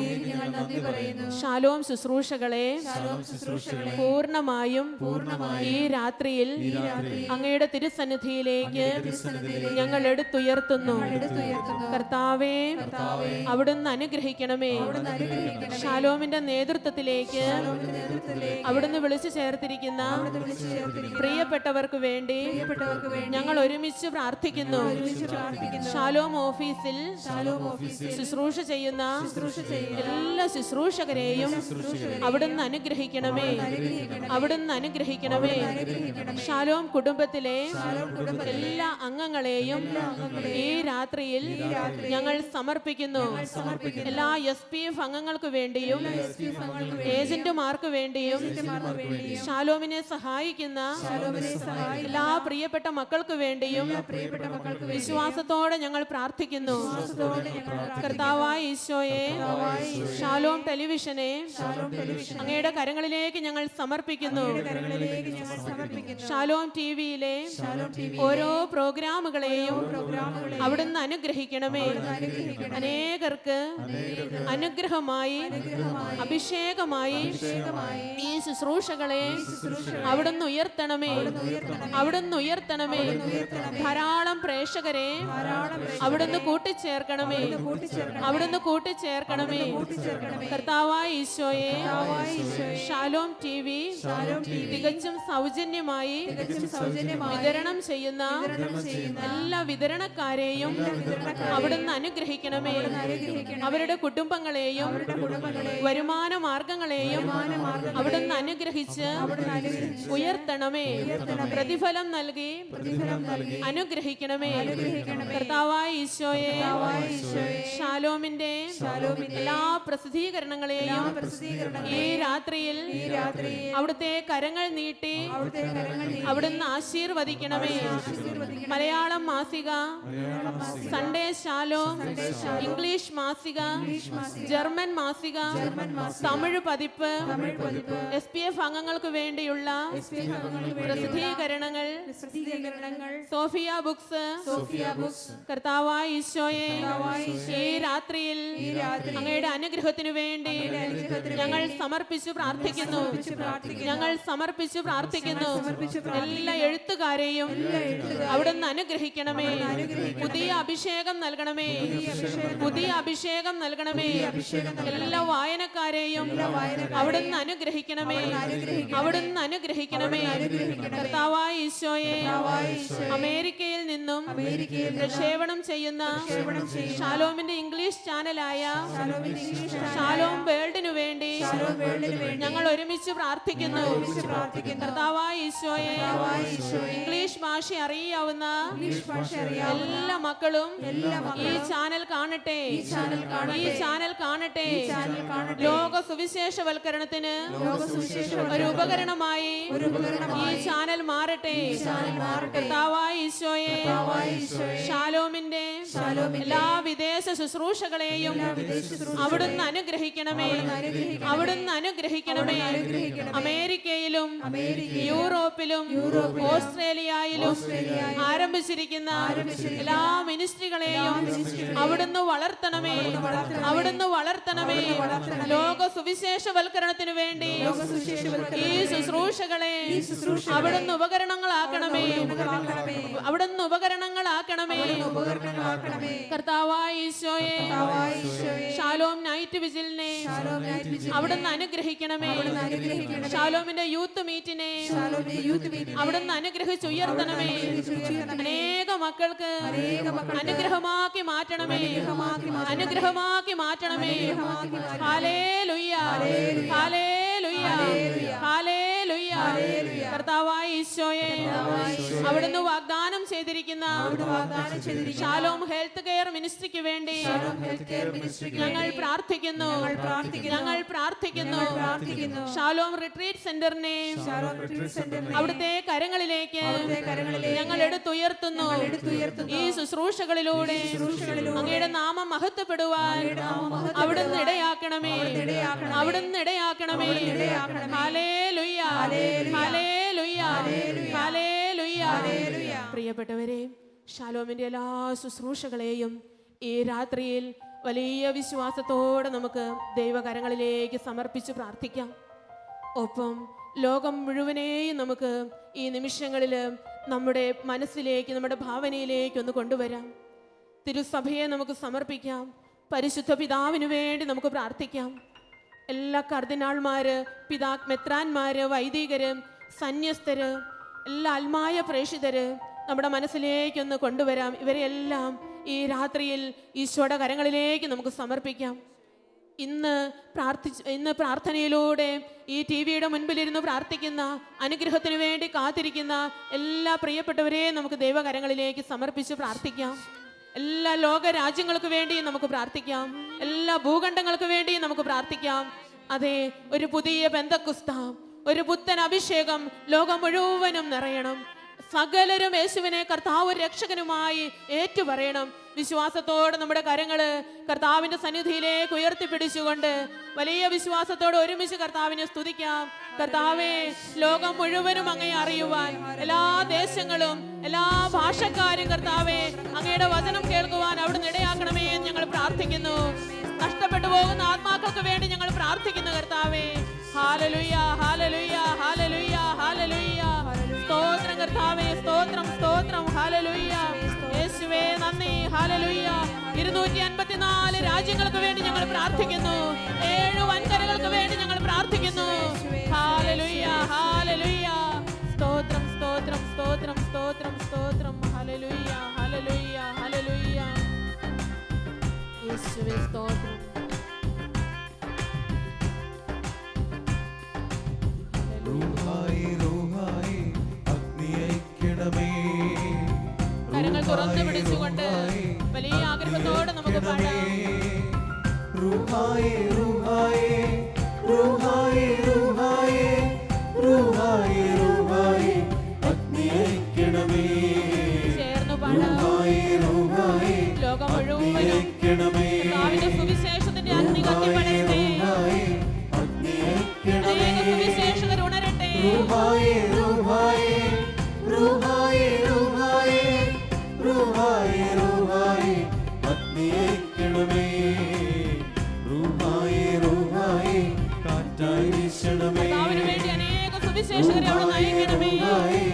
Speaker 2: ശാലോം ശുശ്രൂഷകളെ പൂർണ്ണമായും ഈ രാത്രിയിൽ അങ്ങയുടെ തിരുസന്നിധിയിലേക്ക് ഞങ്ങൾ എടുത്തുയർത്തുന്നു. കർത്താവേ, അവിടുന്ന് അനുഗ്രഹിക്കണമേ. ശാലോമിന്റെ നേതൃത്വത്തിലേക്ക് അവിടുന്ന് വിളിച്ചു ചേർത്തിരിക്കുന്ന പ്രിയപ്പെട്ടവർക്ക് വേണ്ടി ഞങ്ങൾ ഒരുമിച്ച് പ്രാർത്ഥിക്കുന്നു. ശാലോം ഓഫീസിൽ ശുശ്രൂഷ ചെയ്യുന്ന എല്ലാ ശുശ്രൂഷകരെയും അവിടുന്ന് അനുഗ്രഹിക്കണമേ, അവിടുന്ന് അനുഗ്രഹിക്കണമേ. ശാലോം കുടുംബത്തിലെ എല്ലാ അംഗങ്ങളെയും ഈ രാത്രിയിൽ ഞങ്ങൾ സമർപ്പിക്കുന്നു. എല്ലാ SPF അംഗങ്ങൾക്ക് വേണ്ടിയും ഏജന്റുമാർക്ക് വേണ്ടിയും ശാലോമിനെ സഹായിക്കുന്ന എല്ലാ പ്രിയപ്പെട്ട മക്കൾക്ക് വേണ്ടിയും വിശ്വാസത്തോടെ ഞങ്ങൾ പ്രാർത്ഥിക്കുന്നു. കർത്താവായ ഈശോയെ, ശാലോം ടെലിവിഷനെ അങ്ങയുടെ കരങ്ങളിലേക്ക് ഞങ്ങൾ സമർപ്പിക്കുന്നു. ശാലോം TVയിലെ ഓരോ പ്രോഗ്രാമുകളെയും അവിടുന്ന് അനുഗ്രഹിക്കണമേ. അനേകർക്ക് അനുഗ്രഹമായി, അഭിഷേകമായി ഈ ശുശ്രൂഷകളെ അവിടുന്ന് ഉയർത്തണമേ, അവിടുന്ന് ഉയർത്തണമേ. ധാരാളം പ്രേക്ഷകരെ അവിടുന്ന് കൂട്ടിച്ചേർക്കണമേ, അവിടുന്ന് കൂട്ടിച്ചേർക്കണമേ. കർത്താവായ ഈശോയെ, ഷാലോം TV തികച്ചും സൗജന്യമായി വിതരണം ചെയ്യുന്ന എല്ലാ വിതരണക്കാരെയും അവിടുന്ന് അനുഗ്രഹിക്കണമേ. അവരുടെ കുടുംബങ്ങളെയും വരുമാന മാർഗങ്ങളെയും അവിടുന്ന് അനുഗ്രഹിച്ച് ഉയർത്തണമേ. പ്രതിഫലം നൽകി അനുഗ്രഹിക്കണമേ. കർത്താവായ ഈശോയെ, ഷാലോമിന്റെ എല്ലാ പ്രസിദ്ധീകരണങ്ങളെയും ഈ രാത്രിയിൽ അവിടുത്തെ കരങ്ങൾ നീട്ടി അവിടുന്ന് ആശീർവദിക്കണമേ. മലയാളം മാസിക, സൺഡേ ഷാലോം, ഇംഗ്ലീഷ് മാസിക, ജർമ്മൻ മാസിക, തമിഴ് പതിപ്പ്, SPF അംഗങ്ങൾക്ക് വേണ്ടിയുള്ള പ്രസിദ്ധീകരണങ്ങൾ, സോഫിയ ബുക്സ്. കർത്താവായ ഈശോയെ, ഈ രാത്രിയിൽ അങ്ങയുടെ അനുഗ്രഹത്തിനു വേണ്ടി ഞങ്ങൾ സമർപ്പിച്ചു പ്രാർത്ഥിക്കുന്നു. ഞങ്ങൾ സമർപ്പിച്ചു പ്രാർത്ഥിക്കുന്നു. എല്ലാ എഴുത്തുകാരെയും അവിടുന്ന് അനുഗ്രഹിക്കണമേ. പുതിയ അഭിഷേകം നൽകണമേ, പുതിയ അഭിഷേകം നൽകണമേ. എല്ലാ വായനക്കാരെയും അവിടുന്ന് അനുഗ്രഹിക്കണമേ, അവിടുന്ന് അനുഗ്രഹിക്കണമേ. കർത്താവായ ഈശോയെ, അമേരിക്കയിൽ നിന്നും പ്രക്ഷേപണം ചെയ്യുന്ന ഷാലോമിന്റെ ഇംഗ്ലീഷ് ചാനലായ ഷാലോം വേൾഡിനു വേണ്ടി ഞങ്ങൾ ഒരുമിച്ച് പ്രാർത്ഥിക്കുന്നു. കർത്താവായ ഈശോയെ, ഇംഗ്ലീഷ് ഭാഷ അറിയാവുന്ന എല്ലാ മക്കളും ഈ ചാനൽ കാണട്ടെ, ഈ ചാനൽ കാണട്ടെ. ലോക സുവിശേഷവൽക്കരണത്തിന് ഒരു ഉപകരണമായി ഈ ചാനൽ മാറട്ടെ. കർത്താവായ ഈശോയെ, ഷാലോമിന്റെ എല്ലാ വിദേശ ശുശ്രൂഷകളെയും അവിടുന്ന് അനുഗ്രഹിക്കണമേ, അവിടുന്ന് അനുഗ്രഹിക്കണമേ. അമേരിക്കയിലും യൂറോപ്പിലും ഓസ്ട്രേലിയയിലും ആരംഭിച്ചിരിക്കുന്ന എല്ലാ മിനിസ്ട്രികളെയും അവിടുന്ന് വളർത്തണമേ, അവിടുന്ന് വളർത്തണമേ. ലോക സുവിശേഷവൽക്കരണത്തിനു വേണ്ടി ഈ ശുശ്രൂഷകളെ അവിടുന്ന് ഉപകരണങ്ങളാക്കണമേ, അവിടുന്ന് ഉപകരണങ്ങളാക്കണമേ. കർത്താവായ ഈശോയെ, ഷാലോം നൈറ്റ് വിജിലിനെ അവിടുന്ന് അനുഗ്രഹിക്കണമേ. ഷാലോമിന്റെ യൂത്ത് മീറ്റിനെ അവിടുന്ന് അനുഗ്രഹിച്ച് ഉയർത്തണമേ. അനേക മക്കൾക്ക് അനുഗ്രഹമാക്കി മാറ്റണമേ, അനുഗ്രഹമാക്കി മാറ്റണമേ. ഹല്ലേലൂയ, ഹല്ലേലൂയ, ഹല്ലേലൂയ. കർത്താവായ ഈശോയെ, അവിടുന്ന് വാഗ്ദാനം ചെയ്തിരിക്കുന്ന ഷാലോം ഹെൽത്ത് കെയർ മിനിസ്ട്രിക്ക് വേണ്ടി ഞങ്ങൾ പ്രാർത്ഥിക്കുന്നു, ഞങ്ങൾ പ്രാർത്ഥിക്കുന്നു. ഷാലോം റിട്രീറ്റ് സെന്ററിനെ അവിടുത്തെ കരങ്ങളിലേക്ക് ഞങ്ങൾ എടുത്തുയർത്തുന്നു. ഈ ശുശ്രൂഷകളിലൂടെ അങ്ങയുടെ നാമം മഹത്വപ്പെടുവാൻ അവിടുന്ന് ഇടയാക്കണമേ, അവിടുന്ന് ഇടയാക്കണമേ. ഹല്ലേലൂയ, ഹല്ലേലൂയ, ഹല്ലേലൂയ. പ്രിയപ്പെട്ടവരെ, ഷാലോമിന്റെ എല്ലാ ശുശ്രൂഷകളെയും ഈ രാത്രിയിൽ വലിയ വിശ്വാസത്തോടെ നമുക്ക് ദൈവകരങ്ങളിലേക്ക് സമർപ്പിച്ച് പ്രാർത്ഥിക്കാം. ഒപ്പം ലോകം മുഴുവനെയും നമുക്ക് ഈ നിമിഷങ്ങളിൽ നമ്മുടെ മനസ്സിലേക്ക്, നമ്മുടെ ഭാവനയിലേക്ക് ഒന്ന് കൊണ്ടുവരാം. തിരുസഭയെ നമുക്ക് സമർപ്പിക്കാം. പരിശുദ്ധ പിതാവിനു വേണ്ടി നമുക്ക് പ്രാർത്ഥിക്കാം. എല്ലാ കർദിനാൾമാര്, മെത്രാന്മാര്, വൈദികര്, സന്യസ്തര്, എല്ലാ ആത്മായ പ്രേക്ഷിതര് നമ്മുടെ മനസ്സിലേക്കൊന്ന് കൊണ്ടുവരാം. ഇവരെല്ലാം ഈ രാത്രിയിൽ ഈശോയുടെ കരങ്ങളിലേക്ക് നമുക്ക് സമർപ്പിക്കാം. ഇന്ന് പ്രാർത്ഥനയിലൂടെ ഈ TV-യുടെ മുൻപിലിരുന്ന് പ്രാർത്ഥിക്കുന്ന, അനുഗ്രഹത്തിന് വേണ്ടി കാത്തിരിക്കുന്ന എല്ലാ പ്രിയപ്പെട്ടവരെയും നമുക്ക് ദൈവകരങ്ങളിലേക്ക് സമർപ്പിച്ച് പ്രാർത്ഥിക്കാം. എല്ലാ ലോക രാജ്യങ്ങൾക്ക് വേണ്ടി നമുക്ക് പ്രാർത്ഥിക്കാം. എല്ലാ ഭൂഖണ്ഡങ്ങൾക്ക് വേണ്ടി നമുക്ക് പ്രാർത്ഥിക്കാം. അതെ, ഒരു പുതിയ പെന്തക്കുസ്ത, ഒരു പുത്തൻ അഭിഷേകം ലോകം മുഴുവനും നിറയണം. സകലരും യേശുവിനെ കർത്താവ് രക്ഷകനുമായി ഏറ്റുപറയണം. വിശ്വാസത്തോടെ നമ്മുടെ കരങ്ങള് കർത്താവിന്റെ സന്നിധിയിലേക്ക് ഉയർത്തിപ്പിടിച്ചുകൊണ്ട് വലിയ വിശ്വാസത്തോടെ ഒരുമിച്ച് കർത്താവിനെ സ്തുതിക്കാം. കർത്താവേ, ലോകം മുഴുവനും അങ്ങയെ അറിയുവാൻ, എല്ലാ ദേശങ്ങളും എല്ലാ ഭാഷക്കാരും കർത്താവേ അങ്ങയുടെ വചനം കേൾക്കുവാൻ അവിടുന്ന് ഇടയാക്കണമേ എന്ന് ഞങ്ങൾ പ്രാർത്ഥിക്കുന്നു. നഷ്ടപ്പെട്ടു പോകുന്ന ആത്മാക്കൾക്ക് വേണ്ടി ഞങ്ങൾ പ്രാർത്ഥിക്കുന്നു കർത്താവേ. ഹല്ലേലൂയ. ഹല്ലേലൂയ. 254 രാജ്യങ്ങൾക്ക് വേണ്ടി ഞങ്ങൾ പ്രാർത്ഥിക്കുന്നു. 7 വൻകരകൾക്ക് വേണ്ടി ഞങ്ങൾ പ്രാർത്ഥിക്കുന്നു. ഹല്ലേലൂയ, ഹല്ലേലൂയ. സ്തോത്രം, സ്തോത്രം, സ്തോത്രം, സ്തോത്രം, സ്തോത്രം. ഹല്ലേലൂയ, ഹല്ലേലൂയ, ഹല്ലേലൂയ. യേശുവേ സ്തോത്രം.
Speaker 3: റൂഹായി റൂഹായി അഗ്നി അയക്കണമേ.
Speaker 2: കരങ്ങൾ തുറന്നു പിടിച്ചുകൊണ്ട് വലിയ ആഗ്രഹത്തോടെ നമുക്ക് പാടാം.
Speaker 3: റൂഹായി റൂഹായി റൂഹായി റൂഹായി റൂഹായി റൂഹായി അഗ്നി അയക്കണമേ.
Speaker 2: ചേർന്നു പാടാം.
Speaker 3: റൂഹായി റൂഹായി
Speaker 2: ലോകം
Speaker 3: അഗ്നി
Speaker 2: മുഴുവനും
Speaker 3: അയക്കണമേ.
Speaker 2: കർത്താവിന്റെ സുവിശേഷത്തിന്റെ അഗ്നി കത്തിപ്പടരട്ടെ.
Speaker 3: അഗ്നി അയക്കണമേ.
Speaker 2: അനേക സുവിശേഷകർ ഉണരട്ടെ.
Speaker 3: റൂഹായി റൂഹായി റൂഹായി റൂഹായി റൂഹായി റൂഹായി അഗ്നി അയക്കണമേ. റൂഹായി റൂഹായി കാറ്റായി വീശണമേ.
Speaker 2: കർത്താവിന് വേണ്ടി അനേക സുവിശേഷകരെ അവിടെ നയിക്കണമേ.
Speaker 3: റൂഹായി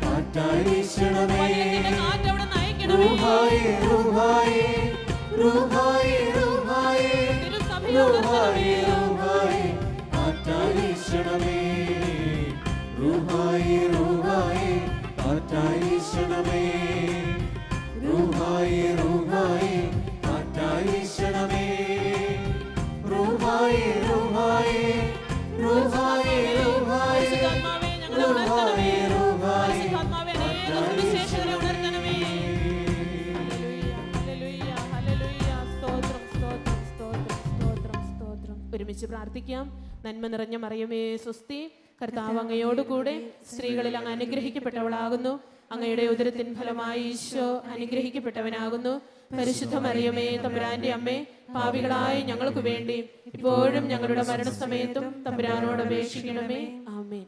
Speaker 3: കാറ്റായി വീശണമേ.
Speaker 2: വചനത്തിന്റെ കാറ്റ് അവിടെ നയിക്കണമേ.
Speaker 3: റൂഹായി റൂഹായി റൂഹായി റൂഹായി
Speaker 2: തിരുസഭയെ
Speaker 3: റൂഹായി
Speaker 2: ഉണർത്തണമേ.
Speaker 3: റൂഹായി കാറ്റായി വീശണമേ. റൂഹായി റൂഹായി കാറ്റായി വീശണമേ. റൂഹായി റൂഹായി കാറ്റായി വീശണമേ. റൂഹായി റൂഹായി റൂഹായി റൂഹായി
Speaker 2: പരിശുദ്ധാത്മാവേ, ഞങ്ങളെ ഉണർത്തണമേ. പരിശുദ്ധാത്മാവേ, അനേക സുവിശേഷകരെ ഉണർത്തണമേ. ഹല്ലേലൂയ, ഹല്ലേലൂയ. സ്തോത്രം, സ്തോത്രം, സ്തോത്രം, സ്തോത്രം, സ്തോത്രം. ഒരുമിച്ച് പ്രാർത്ഥിക്കാം. നന്മ നിറഞ്ഞ മറിയമേ സ്വസ്തി, കർത്താവ് അങ്ങയോടുകൂടെ സ്ത്രീകളിൽ അങ്ങ് അനുഗ്രഹിക്കപ്പെട്ടവളാകുന്നു. അങ്ങയുടെ ഉദരത്തിൻ ഫലമായി ഈശോ അനുഗ്രഹിക്കപ്പെട്ടവനാകുന്നു. പരിശുദ്ധ മറിയമേ തമ്പുരാന്റെ അമ്മേ, പാപികളായ ഞങ്ങൾക്ക് വേണ്ടി ഇപ്പോഴും ഞങ്ങളുടെ മരണസമയത്തും തമ്പുരാനോട് അപേക്ഷിക്കണമേ. ആമേൻ.